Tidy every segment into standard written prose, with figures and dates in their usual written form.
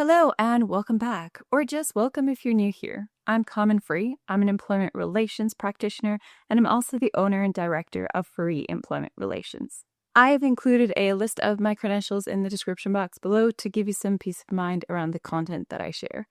Hello and welcome back, or just welcome if you're new here. I'm Common Free. I'm an employment relations practitioner, and I'm also the owner and director of Free Employment Relations. I have included a list of my credentials in the description box below to give you some peace of mind around the content that I share.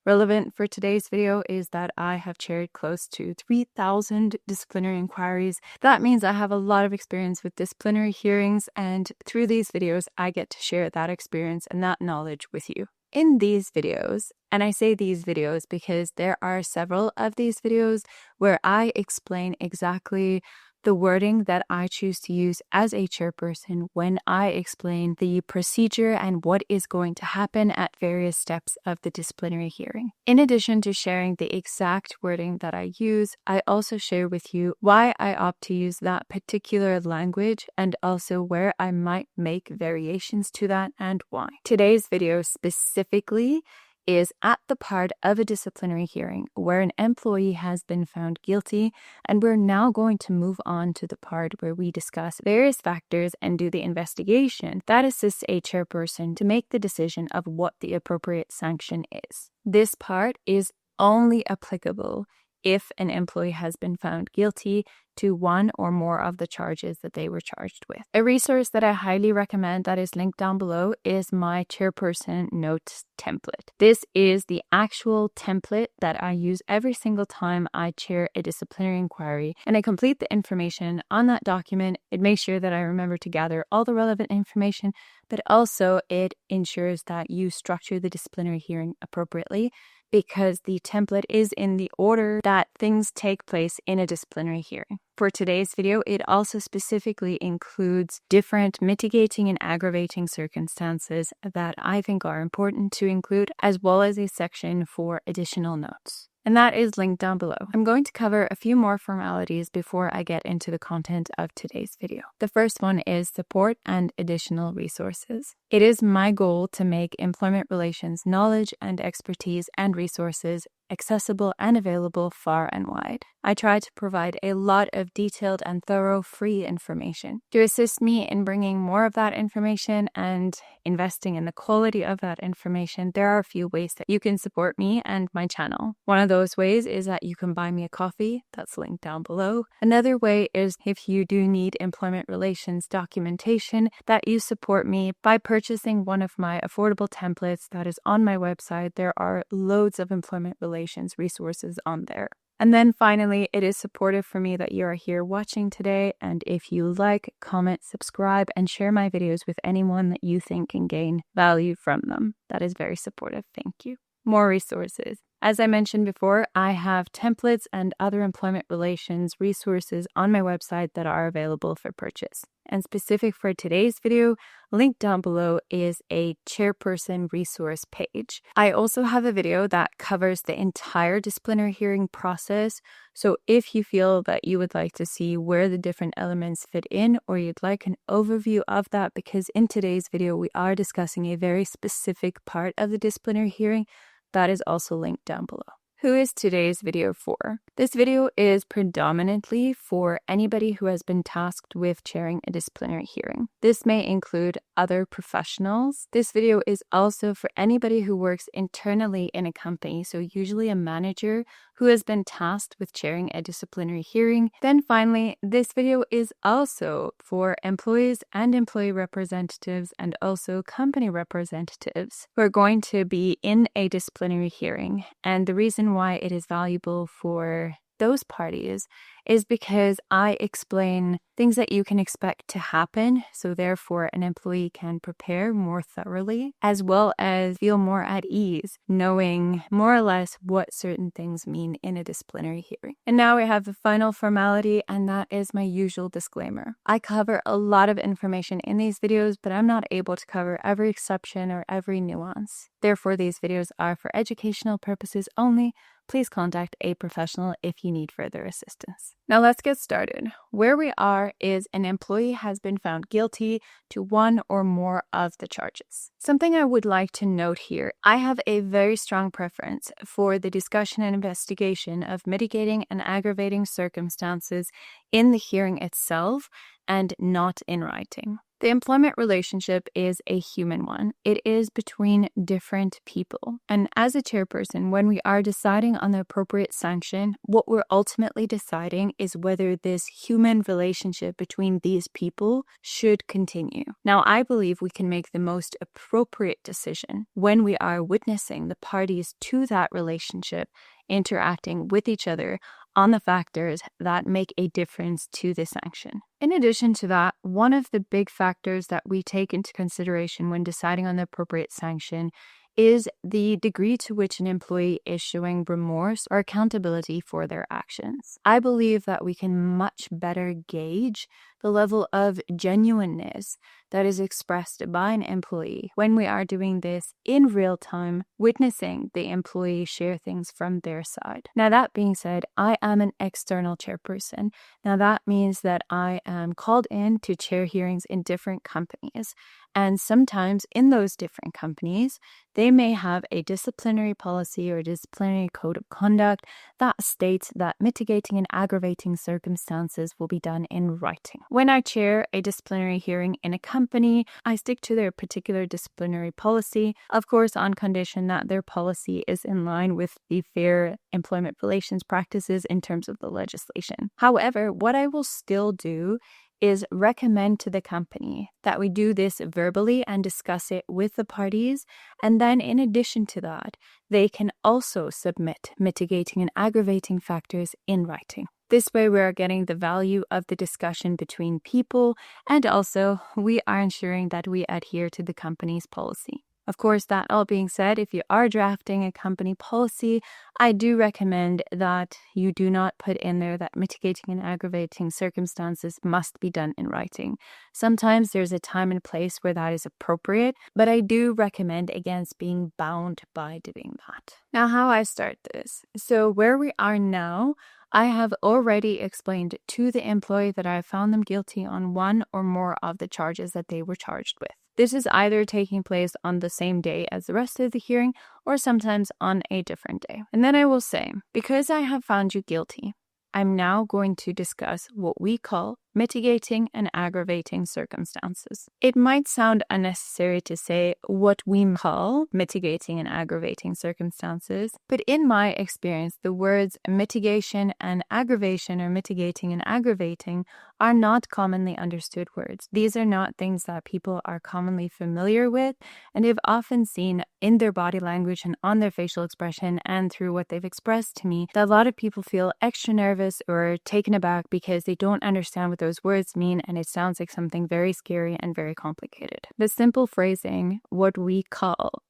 Relevant for today's video is that I have chaired close to 3,000 disciplinary inquiries. That means I have a lot of experience with disciplinary hearings, and through these videos, I get to share that experience and that knowledge with you. In these videos, and I say these videos because there are several of these videos where I explain exactly the wording that I choose to use as a chairperson when I explain the procedure and what is going to happen at various steps of the disciplinary hearing. In addition to sharing the exact wording that I use, I also share with you why I opt to use that particular language and also where I might make variations to that and why. Today's video specifically is at the part of a disciplinary hearing where an employee has been found guilty, and we're now going to move on to the part where we discuss various factors and do the investigation that assists a chairperson to make the decision of what the appropriate sanction is. This part is only applicable if an employee has been found guilty to one or more of the charges that they were charged with. A resource that I highly recommend that is linked down below is my Chairperson Notes template. This is the actual template that I use every single time I chair a disciplinary inquiry, and I complete the information on that document. It makes sure that I remember to gather all the relevant information, but also it ensures that you structure the disciplinary hearing appropriately, because the template is in the order that things take place in a disciplinary hearing. For today's video, it also specifically includes different mitigating and aggravating circumstances that I think are important to include, as well as a section for additional notes. And that is linked down below. I'm going to cover a few more formalities before I get into the content of today's video. The first one is support and additional resources. It is my goal to make employment relations knowledge and expertise and resources accessible and available far and wide. I try to provide a lot of detailed and thorough free information. To assist me in bringing more of that information and investing in the quality of that information, there are a few ways that you can support me and my channel. One of those ways is that you can buy me a coffee. That's linked down below. Another way is if you do need employment relations documentation, that you support me by purchasing one of my affordable templates that is on my website. There are loads of employment relations resources on there. And then finally, it is supportive for me that you are here watching today. And if you like, comment, subscribe, and share my videos with anyone that you think can gain value from them. That is very supportive. Thank you. More resources. As I mentioned before, I have templates and other employment relations resources on my website that are available for purchase. And specific for today's video, linked down below is a chairperson resource page. I also have a video that covers the entire disciplinary hearing process. So if you feel that you would like to see where the different elements fit in, or you'd like an overview of that, because in today's video, we are discussing a very specific part of the disciplinary hearing, that is also linked down below. Who is today's video for? This video is predominantly for anybody who has been tasked with chairing a disciplinary hearing. This may include other professionals. This video is also for anybody who works internally in a company, so usually a manager who has been tasked with chairing a disciplinary hearing. Then finally, this video is also for employees and employee representatives and also company representatives who are going to be in a disciplinary hearing. And the reason why it is valuable for those parties is because I explain things that you can expect to happen, so therefore an employee can prepare more thoroughly, as well as feel more at ease, knowing more or less what certain things mean in a disciplinary hearing. And now we have the final formality, and that is my usual disclaimer. I cover a lot of information in these videos, but I'm not able to cover every exception or every nuance. Therefore, these videos are for educational purposes only. Please contact a professional if you need further assistance. Now let's get started. Where we are is an employee has been found guilty to one or more of the charges. Something I would like to note here, I have a very strong preference for the discussion and investigation of mitigating and aggravating circumstances in the hearing itself and not in writing. The employment relationship is a human one. It is between different people. And as a chairperson, when we are deciding on the appropriate sanction, what we're ultimately deciding is whether this human relationship between these people should continue. Now, I believe we can make the most appropriate decision when we are witnessing the parties to that relationship interacting with each other on the factors that make a difference to the sanction. In addition to that, one of the big factors that we take into consideration when deciding on the appropriate sanction is the degree to which an employee is showing remorse or accountability for their actions. I believe that we can much better gauge the level of genuineness that is expressed by an employee when we are doing this in real time, witnessing the employee share things from their side. Now, that being said, I am an external chairperson. Now, that means that I am called in to chair hearings in different companies. And sometimes in those different companies, they may have a disciplinary policy or disciplinary code of conduct that states that mitigating and aggravating circumstances will be done in writing. When I chair a disciplinary hearing in a company, I stick to their particular disciplinary policy, of course, on condition that their policy is in line with the fair employment relations practices in terms of the legislation. However, what I will still do is recommend to the company that we do this verbally and discuss it with the parties. And then in addition to that, they can also submit mitigating and aggravating factors in writing. This way, we are getting the value of the discussion between people, and also we are ensuring that we adhere to the company's policy. Of course, that all being said, if you are drafting a company policy, I do recommend that you do not put in there that mitigating and aggravating circumstances must be done in writing. Sometimes there's a time and place where that is appropriate, but I do recommend against being bound by doing that. Now, how I start this. So where we are now, I have already explained to the employee that I have found them guilty on one or more of the charges that they were charged with. This is either taking place on the same day as the rest of the hearing or sometimes on a different day. And then I will say, because I have found you guilty, I'm now going to discuss what we call mitigating and aggravating circumstances. It might sound unnecessary to say what we call mitigating and aggravating circumstances, but in my experience, the words mitigation and aggravation or mitigating and aggravating are not commonly understood words. These are not things that people are commonly familiar with, and they've often seen in their body language and on their facial expression and through what they've expressed to me that a lot of people feel extra nervous or taken aback because they don't understand what those words mean, and it sounds like something very scary and very complicated. The simple phrasing, what we call,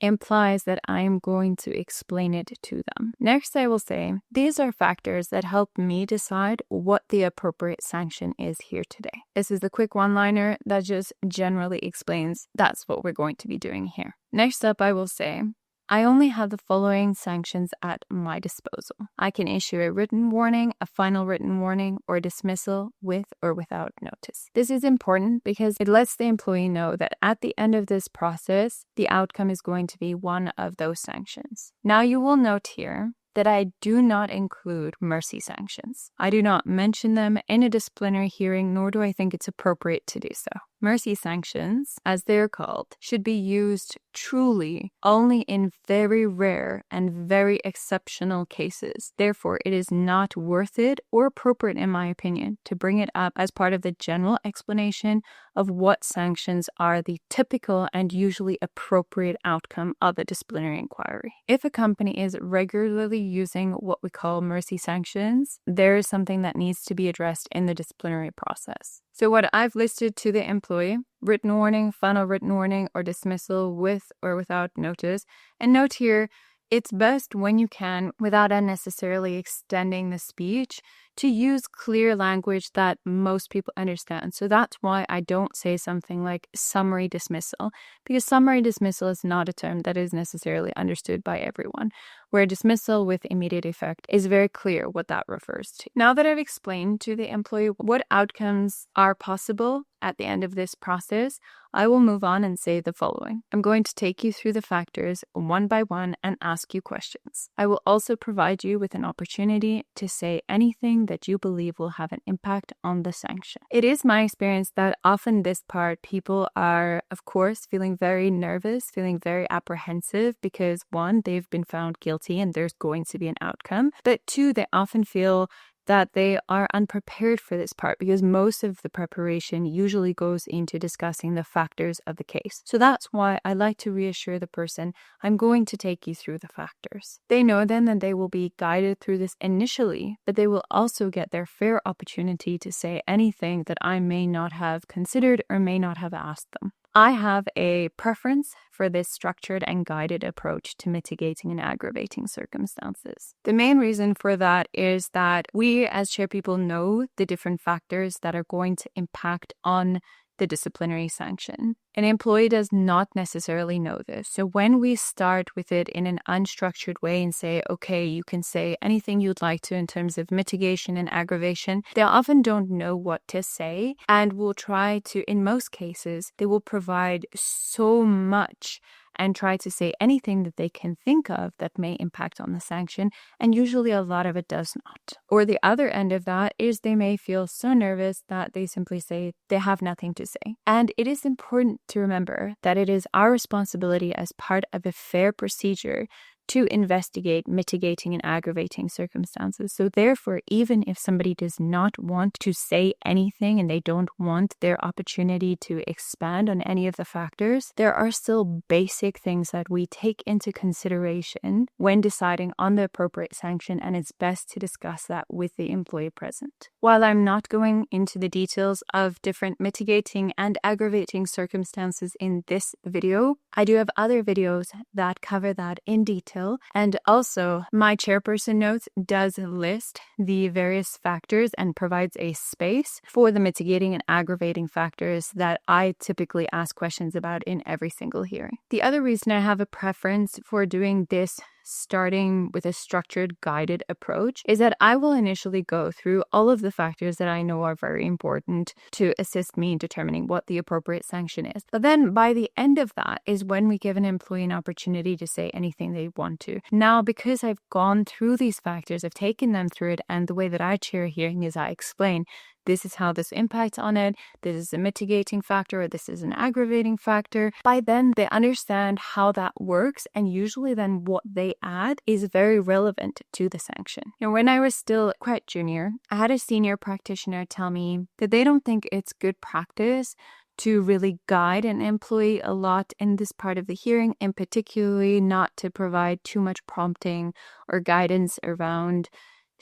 implies that I am going to explain it to them. Next, I will say, these are factors that help me decide what the appropriate sanction is here today. This is the quick one-liner that just generally explains that's what we're going to be doing here. Next up, I will say, I only have the following sanctions at my disposal. I can issue a written warning, a final written warning, or dismissal with or without notice. This is important because it lets the employee know that at the end of this process, the outcome is going to be one of those sanctions. Now you will note here that I do not include mercy sanctions. I do not mention them in a disciplinary hearing, nor do I think it's appropriate to do so. Mercy sanctions, as they're called, should be used truly only in very rare and very exceptional cases. Therefore, it is not worth it or appropriate, in my opinion, to bring it up as part of the general explanation of what sanctions are the typical and usually appropriate outcome of a disciplinary inquiry. If a company is regularly using what we call mercy sanctions, there is something that needs to be addressed in the disciplinary process. So what I've listed to the employee, written warning, final written warning, or dismissal with or without notice. And note here, it's best when you can, without unnecessarily extending the speech, to use clear language that most people understand. So that's why I don't say something like summary dismissal, because summary dismissal is not a term that is necessarily understood by everyone. where dismissal with immediate effect is very clear what that refers to. Now that I've explained to the employee what outcomes are possible at the end of this process, I will move on and say the following. I'm going to take you through the factors one by one and ask you questions. I will also provide you with an opportunity to say anything that you believe will have an impact on the sanction. It is my experience that often this part, people are, of course, feeling very nervous, feeling very apprehensive because one, they've been found guilty and there's going to be an outcome, but two, they often feel that they are unprepared for this part because most of the preparation usually goes into discussing the factors of the case. So that's why I like to reassure the person, I'm going to take you through the factors. They know then that they will be guided through this initially, but they will also get their fair opportunity to say anything that I may not have considered or may not have asked them. I have a preference for this structured and guided approach to mitigating and aggravating circumstances. The main reason for that is that we as chairpeople know the different factors that are going to impact on the disciplinary sanction. An employee does not necessarily know this. So when we start with it in an unstructured way and say, okay, you can say anything you'd like to in terms of mitigation and aggravation, they often don't know what to say and will try to, in most cases, they will provide so much and try to say anything that they can think of that may impact on the sanction, and usually a lot of it does not. Or the other end of that is they may feel so nervous that they simply say they have nothing to say. And it is important to remember that it is our responsibility as part of a fair procedure to investigate mitigating and aggravating circumstances. So therefore, even if somebody does not want to say anything and they don't want their opportunity to expand on any of the factors, there are still basic things that we take into consideration when deciding on the appropriate sanction, and it's best to discuss that with the employee present. While I'm not going into the details of different mitigating and aggravating circumstances in this video, I do have other videos that cover that in detail. And also, my chairperson notes does list the various factors and provides a space for the mitigating and aggravating factors that I typically ask questions about in every single hearing. The other reason I have a preference for doing this starting with a structured, guided approach is that I will initially go through all of the factors that I know are very important to assist me in determining what the appropriate sanction is. But then by the end of that is when we give an employee an opportunity to say anything they want to. Now, because I've gone through these factors, I've taken them through it, and the way that I chair a hearing is I explain, this is how this impacts on it, this is a mitigating factor, or this is an aggravating factor. By then, they understand how that works, and usually then what they add is very relevant to the sanction. And when I was still quite junior, I had a senior practitioner tell me that they don't think it's good practice to really guide an employee a lot in this part of the hearing, and particularly not to provide too much prompting or guidance around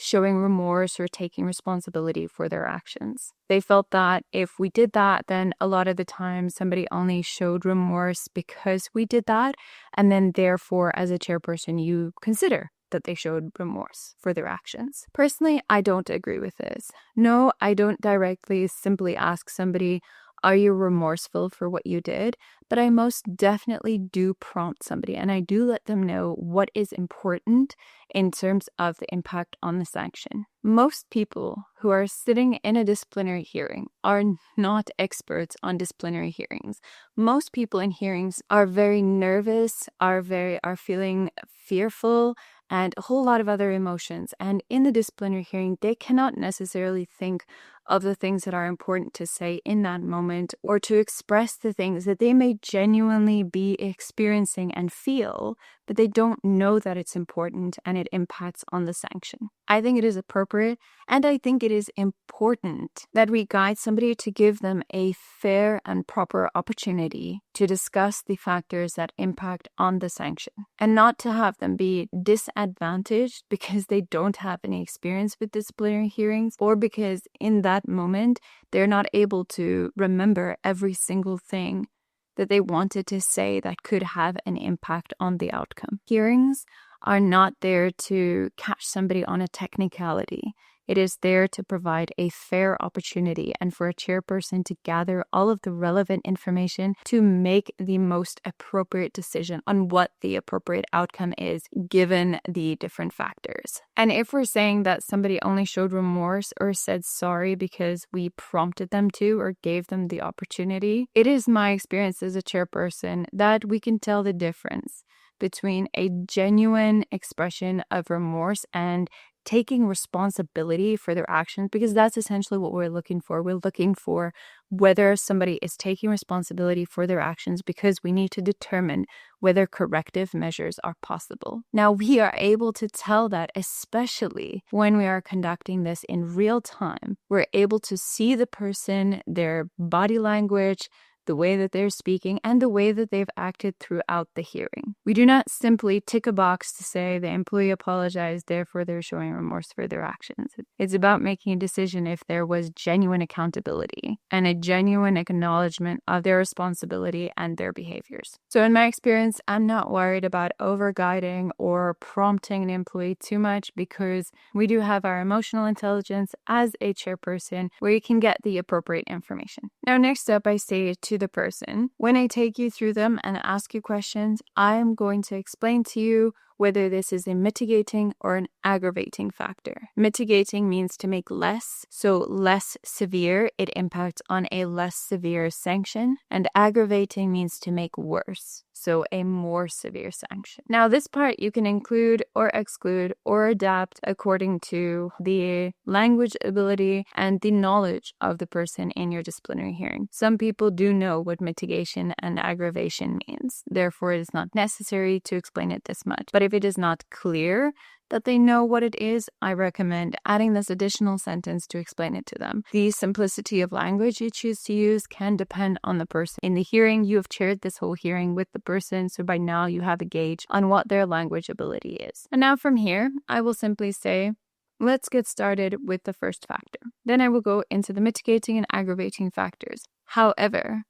showing remorse or taking responsibility for their actions. They felt that if we did that, then a lot of the time somebody only showed remorse because we did that, and then therefore as a chairperson you consider that they showed remorse for their actions. Personally, I don't agree with this. No, I don't directly simply ask somebody, are you remorseful for what you did? But I most definitely do prompt somebody, and I do let them know what is important in terms of the impact on the sanction. Most people who are sitting in a disciplinary hearing are not experts on disciplinary hearings. Most people in hearings are very nervous, are feeling fearful, and a whole lot of other emotions. And in the disciplinary hearing, they cannot necessarily think of the things that are important to say in that moment, or to express the things that they may genuinely be experiencing and feel, but they don't know that it's important and it impacts on the sanction. I think it is appropriate, and I think it is important that we guide somebody to give them a fair and proper opportunity to discuss the factors that impact on the sanction, and not to have them be disadvantaged because they don't have any experience with disciplinary hearings, or because in that moment they're not able to remember every single thing that they wanted to say that could have an impact on the outcome. Hearings are not there to catch somebody on a technicality. It is there to provide a fair opportunity and for a chairperson to gather all of the relevant information to make the most appropriate decision on what the appropriate outcome is given the different factors. And if we're saying that somebody only showed remorse or said sorry because we prompted them to or gave them the opportunity, it is my experience as a chairperson that we can tell the difference between a genuine expression of remorse and taking responsibility for their actions, because that's essentially what we're looking for. We're looking for whether somebody is taking responsibility for their actions because we need to determine whether corrective measures are possible. Now, we are able to tell that, especially when we are conducting this in real time. We're able to see the person, their body language, the way that they're speaking, and the way that they've acted throughout the hearing. We do not simply tick a box to say the employee apologized, therefore they're showing remorse for their actions. It's about making a decision if there was genuine accountability and a genuine acknowledgement of their responsibility and their behaviors. So in my experience, I'm not worried about over-guiding or prompting an employee too much, because we do have our emotional intelligence as a chairperson where you can get the appropriate information. Now, next up, I say to the person, when I take you through them and ask you questions, I'm going to explain to you whether this is a mitigating or an aggravating factor. Mitigating means to make less, so less severe, it impacts on a less severe sanction, and aggravating means to make worse, so a more severe sanction. Now, this part you can include or exclude or adapt according to the language ability and the knowledge of the person in your disciplinary hearing. Some people do know what mitigation and aggravation means. Therefore, it is not necessary to explain it this much. But if it is not clear that they know what it is, I recommend adding this additional sentence to explain it to them. The simplicity of language you choose to use can depend on the person. In the hearing, you have chaired this whole hearing with the person, so by now you have a gauge on what their language ability is. And now from here, I will simply say, let's get started with the first factor. Then I will go into the mitigating and aggravating factors. However,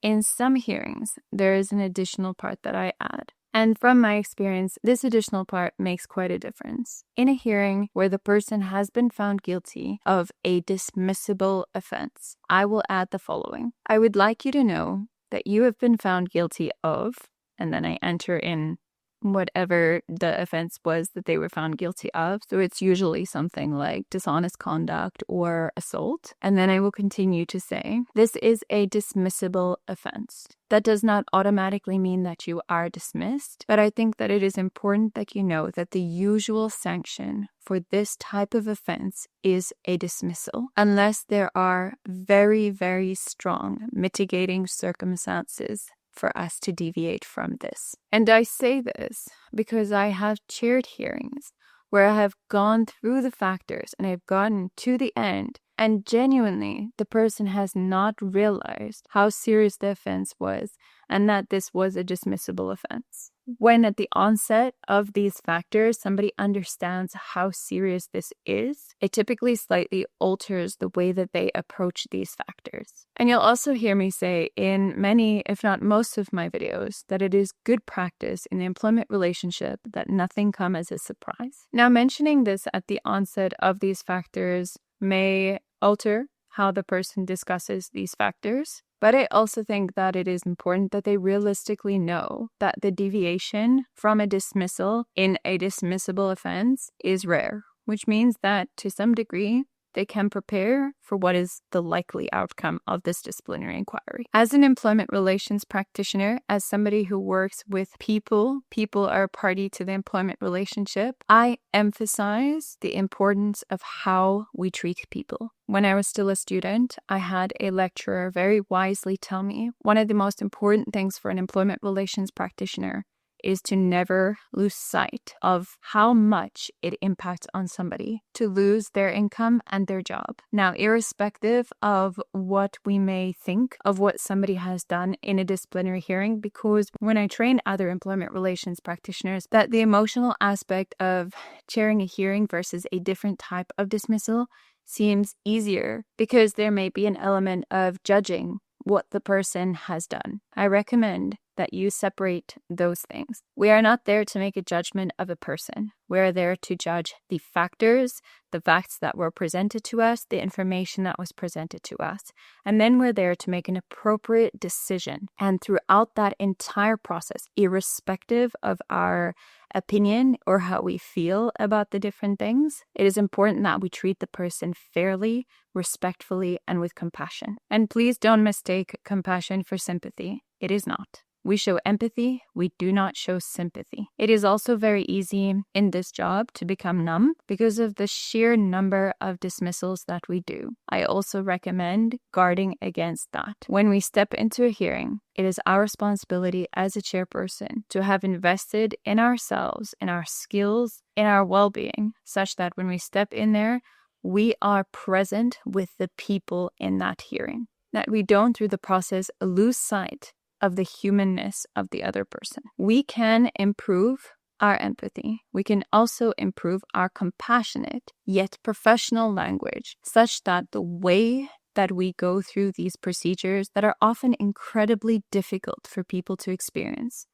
in some hearings, there is an additional part that I add. And from my experience, this additional part makes quite a difference. In a hearing where the person has been found guilty of a dismissible offense, I will add the following. I would like you to know that you have been found guilty of, and then I enter in whatever the offense was that they were found guilty of. So it's usually something like dishonest conduct or assault. And then I will continue to say, this is a dismissible offense. That does not automatically mean that you are dismissed, but I think that it is important that you know that the usual sanction for this type of offense is a dismissal, unless there are very, very strong mitigating circumstances for us to deviate from this. And I say this because I have chaired hearings where I have gone through the factors and I've gotten to the end, and genuinely the person has not realized how serious the offense was and that this was a dismissible offense. When at the onset of these factors, somebody understands how serious this is, it typically slightly alters the way that they approach these factors. And you'll also hear me say in many, if not most of my videos, that it is good practice in the employment relationship that nothing come as a surprise. Now, mentioning this at the onset of these factors may alter how the person discusses these factors, but I also think that it is important that they realistically know that the deviation from a dismissal in a dismissible offense is rare, which means that to some degree, they can prepare for what is the likely outcome of this disciplinary inquiry. As an employment relations practitioner, as somebody who works with people are a party to the employment relationship, I emphasize the importance of how we treat people. When I was still a student, I had a lecturer very wisely tell me one of the most important things for an employment relations practitioner is to never lose sight of how much it impacts on somebody to lose their income and their job. Now, irrespective of what we may think of what somebody has done in a disciplinary hearing, because when I train other employment relations practitioners, that the emotional aspect of chairing a hearing versus a different type of dismissal seems easier because there may be an element of judging what the person has done. I recommend that you separate those things. We are not there to make a judgment of a person. We are there to judge the factors, the facts that were presented to us, the information that was presented to us. And then we're there to make an appropriate decision. And throughout that entire process, irrespective of our opinion or how we feel about the different things, it is important that we treat the person fairly, respectfully, and with compassion. And please don't mistake compassion for sympathy. It is not. We show empathy, we do not show sympathy. It is also very easy in this job to become numb because of the sheer number of dismissals that we do. I also recommend guarding against that. When we step into a hearing, it is our responsibility as a chairperson to have invested in ourselves, in our skills, in our well-being, such that when we step in there, we are present with the people in that hearing. That we don't, through the process, lose sight of the humanness of the other person. We can improve our empathy. We can also improve our compassionate yet professional language, such that the way that we go through these procedures that are often incredibly difficult for people to experience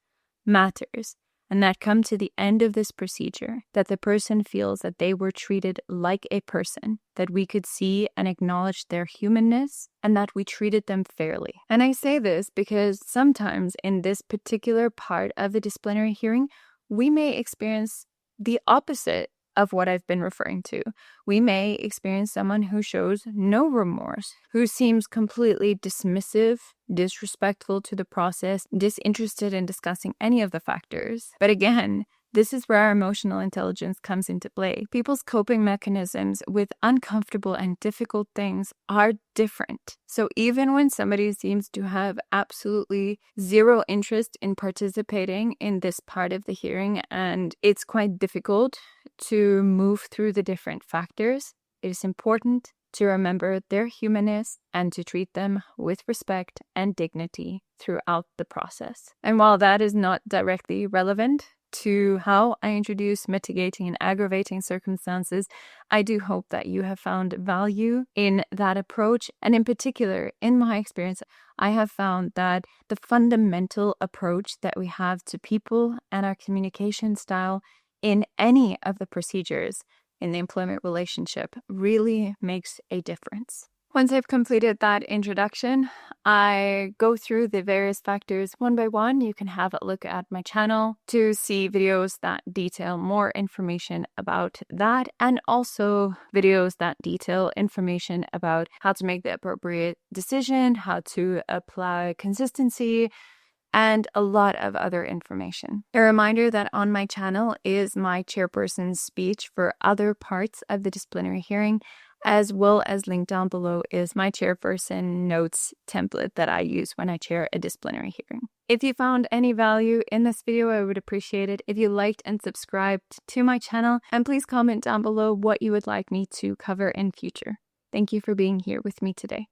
matters, and that come to the end of this procedure, that the person feels that they were treated like a person, that we could see and acknowledge their humanness, and that we treated them fairly. And I say this because sometimes in this particular part of the disciplinary hearing, we may experience the opposite of what I've been referring to. We may experience someone who shows no remorse, who seems completely dismissive, disrespectful to the process, disinterested in discussing any of the factors. But again, this is where our emotional intelligence comes into play. People's coping mechanisms with uncomfortable and difficult things are different. So even when somebody seems to have absolutely zero interest in participating in this part of the hearing, and it's quite difficult to move through the different factors, it is important to remember their humanness and to treat them with respect and dignity throughout the process. And while that is not directly relevant to how I introduce mitigating and aggravating circumstances, I do hope that you have found value in that approach. And in particular, in my experience, I have found that the fundamental approach that we have to people and our communication style in any of the procedures in the employment relationship really makes a difference. Once I've completed that introduction, I go through the various factors one by one. You can have a look at my channel to see videos that detail more information about that, and also videos that detail information about how to make the appropriate decision, how to apply consistency, and a lot of other information. A reminder that on my channel is my chairperson's speech for other parts of the disciplinary hearing, as well as linked down below is my chairperson notes template that I use when I chair a disciplinary hearing. If you found any value in this video, I would appreciate it if you liked and subscribed to my channel, and please comment down below what you would like me to cover in future. Thank you for being here with me today.